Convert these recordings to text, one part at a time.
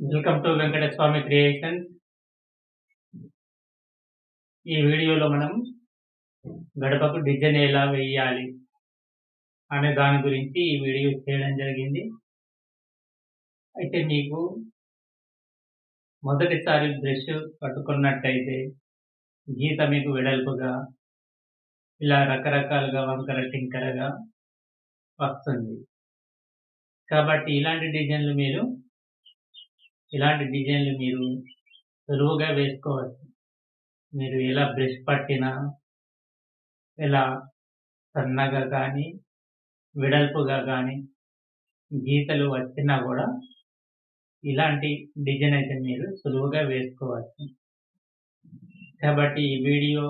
Welcome to Venkataswamy creations. ఈ వీడియోలో మనం గడపకు డిజైన్ ఎలా వేయాలి అనే దాని గురించి ఈ వీడియో చేయడం జరిగింది. అయితే మీకు మొదటిసారి బ్రష్ పట్టుకున్నట్టయితే గీత మీకు వెడల్పుగా ఇలా రకరకాలుగా వంకర టింకరగా వస్తుంది. కాబట్టి ఇలాంటి డిజైన్లు మీరు సులువుగా వేసుకోవచ్చు. మీరు ఎలా బ్రష్ పట్టినా, ఎలా సన్నగా కానీ వెడల్పుగా కానీ గీతలు వచ్చినా కూడా ఇలాంటి డిజైన్ అయితే మీరు సులువుగా వేసుకోవచ్చు. కాబట్టి ఈ వీడియో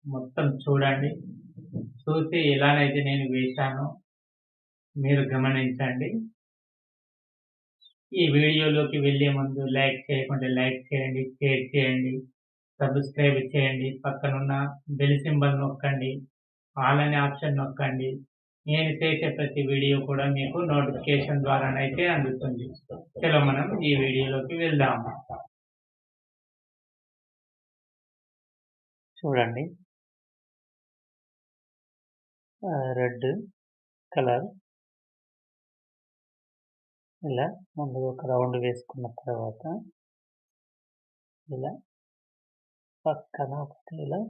మొత్తం చూడండి. చూసి ఎలానైతే నేను వేశానో మీరు గమనించండి. ఈ వీడియోలోకి వెళ్ళే ముందు లైక్ చేయకుంటే లైక్ చేయండి, షేర్ చేయండి, సబ్స్క్రైబ్ చేయండి, పక్కనున్న బెల్ సింబల్ నొక్కండి, ఆల్ అనే ఆప్షన్ నొక్కండి. నేను చేసే ప్రతి వీడియో కూడా మీకు నోటిఫికేషన్ ద్వారానైతే అందుతుంది. చలో మనం ఈ వీడియోలోకి వెళ్దాం. చూడండి, రెడ్ కలర్ ఇలా ముందుగా ఒక రౌండ్ వేసుకున్న తర్వాత ఇలా పక్కన ఒకటి ఇలా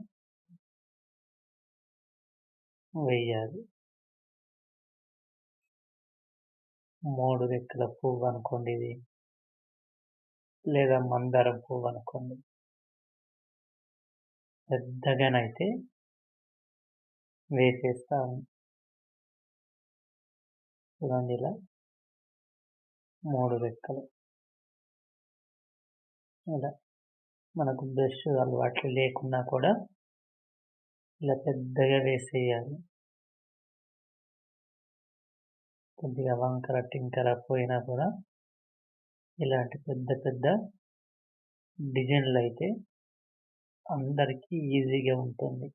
వేయాలి. 3 రెక్కల పువ్వు అనుకోండి ఇది, లేదా మందారం పువ్వు అనుకోండి. పెద్దగానైతే వేసేస్తాము. చూడండి, ఇలా 3 రెక్కలు ఇలా. మనకు బ్రష్ అలవాట్లు లేకున్నా కూడా ఇలా పెద్దగా వేసేయాలి. కొద్దిగా వంకర టింకర పోయినా కూడా ఇలాంటి పెద్ద పెద్ద డిజైన్లు అయితే అందరికీ ఈజీగా ఉంటుంది,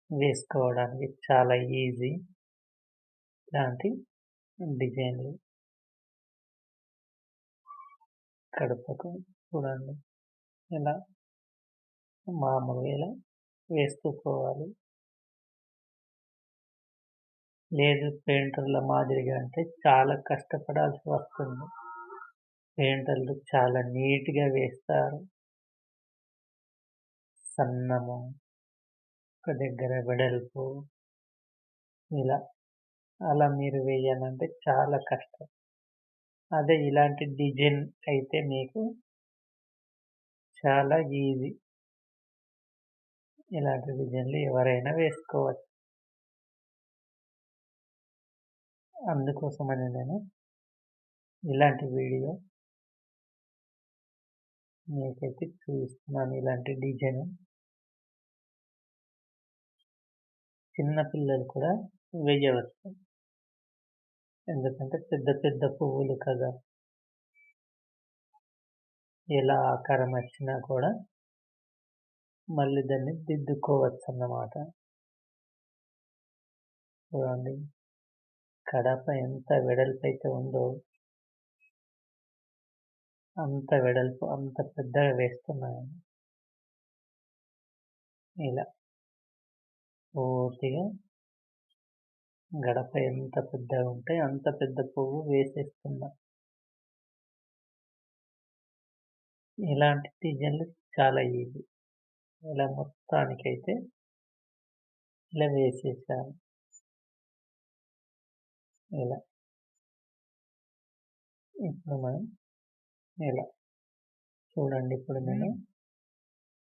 వేసుకోవడానికి చాలా ఈజీ. ఇలాంటి డిజైన్లు కడపకు చూడండి ఇలా మామూలుగా ఇలా వేస్తూ పోవాలి. లేదు పెయింటర్ల మాదిరిగా అంటే చాలా కష్టపడాల్సి వస్తుంది. పెయింటర్లు చాలా నీట్గా వేస్తారు. సన్నము, ఒక దగ్గర వెడల్పు ఇలా. అలా మీరు వేయాలంటే చాలా కష్టం. అదే ఇలాంటి డిజైన్ అయితే మీకు చాలా ఈజీ. ఇలాంటి డిజైన్లు ఎవరైనా వేసుకోవచ్చు. అందుకోసమని నేను ఇలాంటి వీడియో మీకైతే చూపిస్తున్నాను. ఇలాంటి డిజైన్ చిన్నపిల్లలు కూడా వేయవచ్చు, ఎందుకంటే పెద్ద పెద్ద పువ్వులు కదా, ఎలా ఆకారం వచ్చినా కూడా మళ్ళీ దాన్ని దిద్దుకోవచ్చు అన్నమాట. చూడండి, కడప ఎంత వెడల్పు అయితే ఉందో అంత వెడల్పు అంత పెద్దగా వేస్తున్నాను. ఇలా పూర్తిగా గడప ఎంత పెద్దగా ఉంటే అంత పెద్ద పువ్వు వేసేస్తున్నా. ఇలాంటి డిజైన్లు చాలా ఈజీ. ఇలా మొత్తానికైతే ఇలా వేసేసాను. ఇలా ఇప్పుడు మనం ఇలా చూడండి. ఇప్పుడు నేను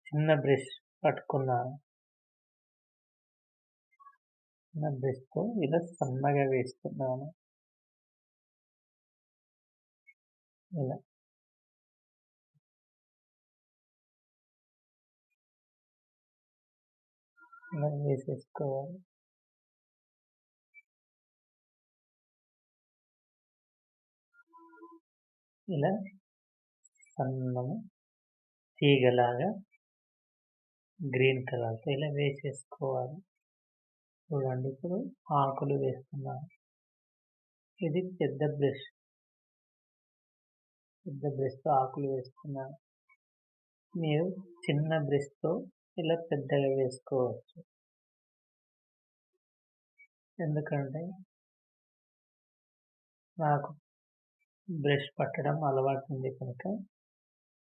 చిన్న బ్రష్ పట్టుకున్నాను. చిన్న బ్రష్తో ఇలా సన్నగా వేస్తున్నాను. ఇలా ఇలా వేసేసుకోవాలి. ఇలా సన్నము తీగలాగా గ్రీన్ కలర్తో ఇలా వేసేసుకోవాలి. చూడండి, ఇప్పుడు ఆకులు వేస్తున్నాను. ఇది పెద్ద బ్రష్. పెద్ద బ్రష్‌తో ఆకులు వేస్తున్నాను. మీరు చిన్న బ్రష్‌తో ఇలా పెద్దగా వేసుకోవచ్చు. ఎందుకంటే నాకు బ్రష్ పట్టడం అలవాటుంది కనుక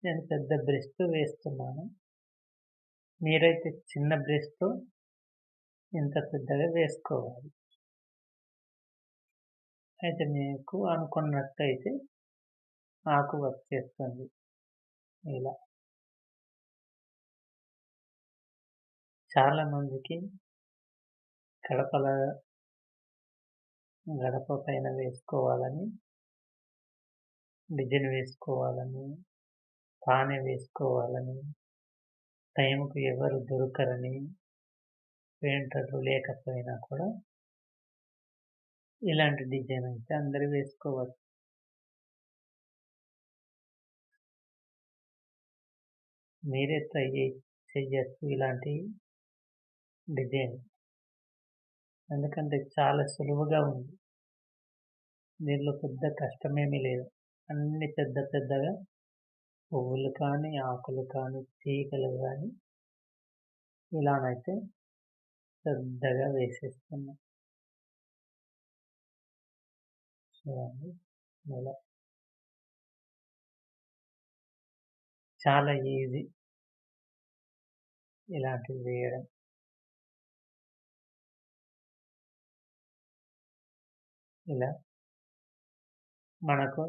నేను పెద్ద బ్రష్‌తో వేస్తున్నాను. మీరైతే చిన్న బ్రష్‌తో ఇంత పెద్దగా వేసుకోవాలి. అయితే మీకు అనుకున్నట్టయితే ఆకు వచ్చేస్తుంది ఇలా. చాలా మందికి గడపల గడప పైన వేసుకోవాలని, డిజైన్ వేసుకోవాలని, పానె వేసుకోవాలని, టైంకి ఎవరు దొరకరని, పెయింటర్లు లేకపోయినా కూడా ఇలాంటి డిజైన్ అయితే అందరూ వేసుకోవచ్చు. మీరే ట్రై చెయ్యొచ్చు ఇలాంటి డిజైన్. ఎందుకంటే చాలా సులువుగా ఉంది. దీనిలో పెద్ద కష్టమేమీ లేదు. అన్నీ పెద్ద పెద్దగా పువ్వులు కానీ, ఆకులు కానీ, తీగలు గానీ ఇలానైతే పెద్దగా వేసేస్తున్నా. చూడండి ఇలా. చాలా ఈజీ ఇలాంటివి వేయడం. ఇలా మనకు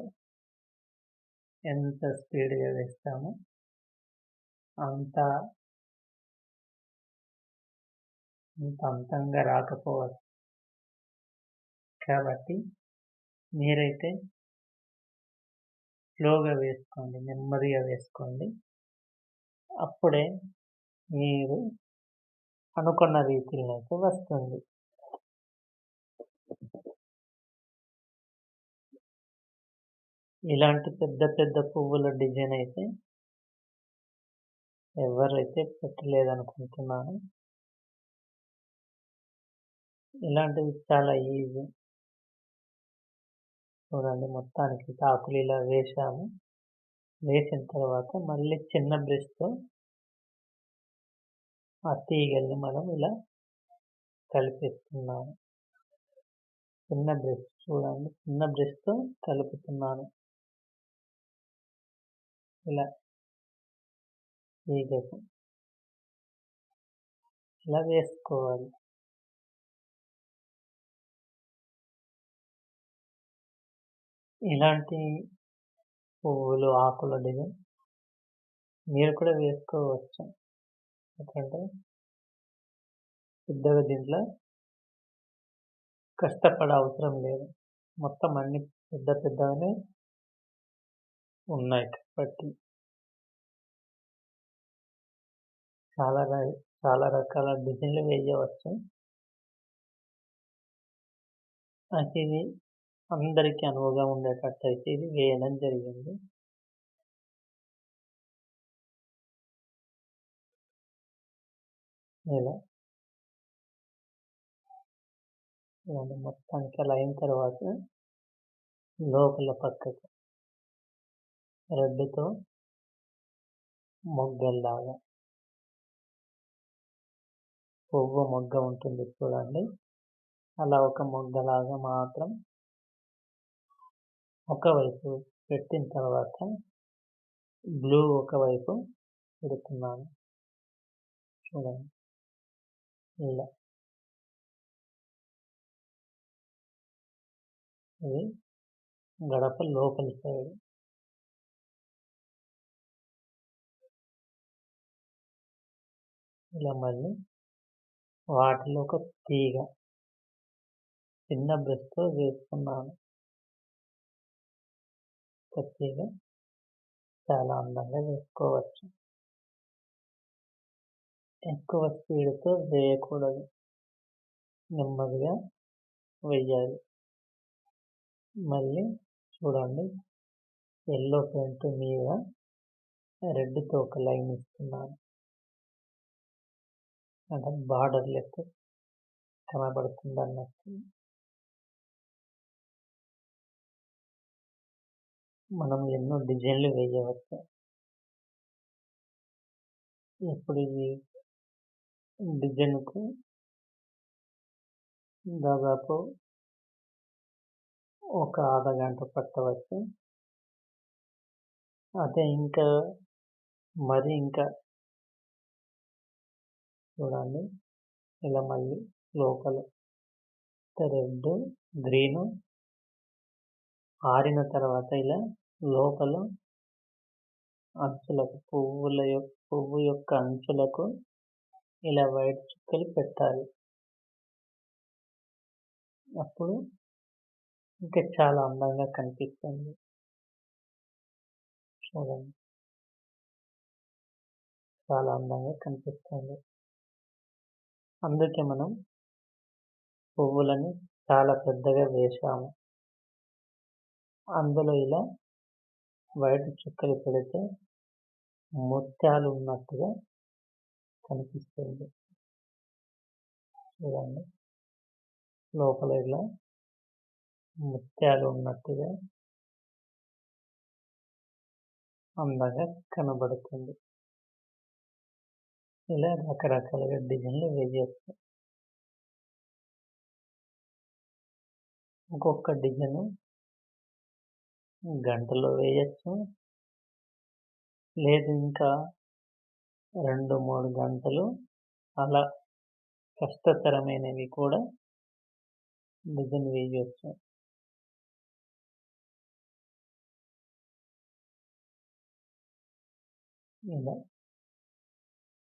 ఎంత స్పీడ్‌గా వేస్తామో అంత అంతంగా రాకపోవచ్చు. కాబట్టి మీరైతే స్లోగా వేసుకోండి. నెమ్మదిగా వేసుకోండి. అప్పుడే మీరు అనుకున్న రీతిలో అయితే వస్తుంది. ఇలాంటి పెద్ద పెద్ద పువ్వుల డిజైన్ అయితే ఎవరైతే పెట్టలేదనుకుంటున్నాను. ఇలాంటివి చాలా ఈజీ. చూడండి మొత్తానికి ఆకులు ఇలా వేశాము. వేసిన తర్వాత మళ్ళీ చిన్న బ్రష్‌తో ఆ తీగల్ని మనం ఇలా కలిపేస్తున్నాము. చిన్న బ్రష్ చూడండి. చిన్న బ్రష్‌తో కలుపుతున్నాను. ఇలా తీగకు ఇలా వేసుకోవాలి. ఇలాంటి పువ్వులు, ఆకుల డిజైన్ మీరు కూడా వేసుకోవచ్చు. ఎందుకంటే పెద్దగా దీంట్లో కష్టపడే అవసరం లేదు. మొత్తం అన్నీ పెద్ద పెద్దగానే ఉన్నాయి కాబట్టి చాలా ర చాలా రకాల డిజైన్‌లు వేయవచ్చు. అయితే ఇది అందరికి అనువుగా ఉండేటట్టయితే ఇది వేయడం జరిగింది. ఇలా ఇవన్నీ మొత్తానికి అలా అయిన తర్వాత లోపల పక్కకు రెడ్‌తో మొగ్గల్లాగా పువ్వు మొగ్గ ఉంటుంది చూడండి. అలా ఒక మొగ్గలాగా మాత్రం ఒకవైపు పెట్టిన తర్వాత బ్లూ ఒకవైపు పెడుతున్నాను. చూడండి ఇలా. ఇది గడప లోపలి సైడ్. ఇలా మళ్ళీ వాటిలో ఒక తీగ చిన్న బ్రష్‌తో వేస్తున్నాను. ఒక తీగ చాలా అందంగా వేసుకోవచ్చు. ఎక్కువ స్పీడ్‌తో వేయకూడదు. నెమ్మదిగా వెయ్యాలి. మళ్ళీ చూడండి యెల్లో పెయింట్ మీద రెడ్‌తో ఒక లైన్ ఇస్తున్నాను. అంటే బార్డర్ లెక్క కనబడుతుందన్నట్టు. మనం ఎన్నో డిజైన్‌లు వేయవచ్చు. ఇప్పుడు ఈ డిజైన్‌కు దాదాపు ఒక అర్ధ గంట పట్టవచ్చు. అదే ఇంకా ఇంకా చూడండి. ఇలా మళ్ళీ లోపల రెడ్, గ్రీను ఆరిన తర్వాత ఇలా లోపల అంచులకు పువ్వు యొక్క అంచులకు ఇలా వైట్ చుక్కలు పెట్టాలి. అప్పుడు ఇంకా చాలా అందంగా కనిపిస్తుంది. చూడండి. చాలా అందంగా కనిపిస్తుంది. అందుకే మనం పువ్వులని చాలా పెద్దగా వేశాము. అందులో ఇలా వైట్ చుక్కలు పెడితే ముత్యాలు ఉన్నట్టుగా కనిపిస్తుంది. చూడండి. లోపల ఇలా ముత్యాలు ఉన్నట్టుగా అందంగా కనబడుతుంది. ఇలా రకరకాలుగా డిజైన్‌లు వేయొచ్చు. ఇంకొక డిజైను గంటలో వేయొచ్చు. లేదు ఇంకా 2, 3 గంటలు అలా కష్టతరమైనవి కూడా డిజైన్ వేయొచ్చు. ఇలా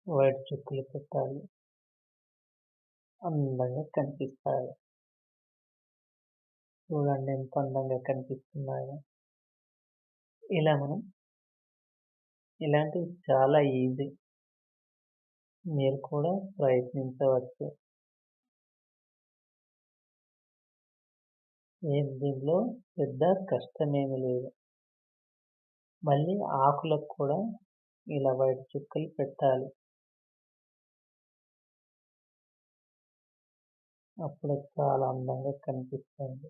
వైట్ చుక్కలు పెట్టాలి. అందంగా కనిపిస్తాయి. చూడండి ఎంత అందంగా కనిపిస్తున్నాయో. ఇలా మనం ఇలాంటివి చాలా ఈజీ. మీరు కూడా ప్రయత్నించవచ్చు. దీనిలో పెద్ద కష్టమేమి లేదు. మళ్ళీ ఆకులకు కూడా ఇలా వైట్ చుక్కలు పెట్టాలి. అప్పుడు చాలా అందంగా కనిపిస్తుంది.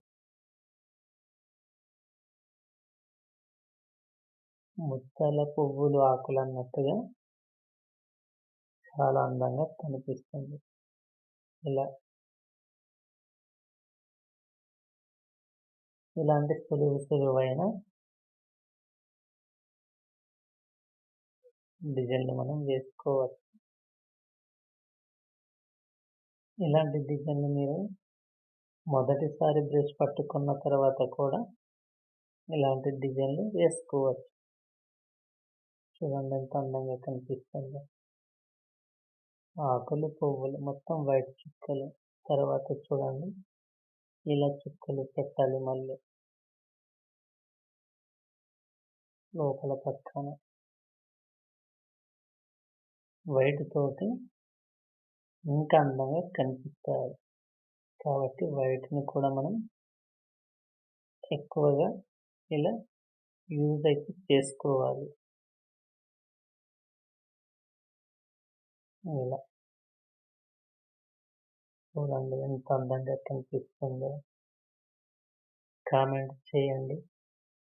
ముత్యాల పువ్వులు ఆకులన్నట్టుగా చాలా అందంగా కనిపిస్తుంది. ఇలా ఇలాంటి సులువైన డిజైన్‌లు మనం వేసుకోవచ్చు. ఇలాంటి డిజైన్‌లు మీరు మొదటిసారి బ్రష్ పట్టుకున్న తర్వాత కూడా ఇలాంటి డిజైన్‌లు వేసుకోవచ్చు. చూడండి ఎంత అందంగా కనిపిస్తుందో. ఆకులు, పువ్వులు మొత్తం వైట్ చుక్కలు. తర్వాత చూడండి ఇలా చుక్కలు పెట్టాలి మళ్ళీ. లోపల పక్కన వైట్ తోటి ఇంకా అందంగా కనిపిస్తాయి. కాబట్టి వైట్‌ని కూడా మనం ఎక్కువగా ఇలా యూజ్ అయితే చేసుకోవాలి. ఇలా చూడండి ఎంత అందంగా కనిపిస్తుందో. కామెంట్ చేయండి.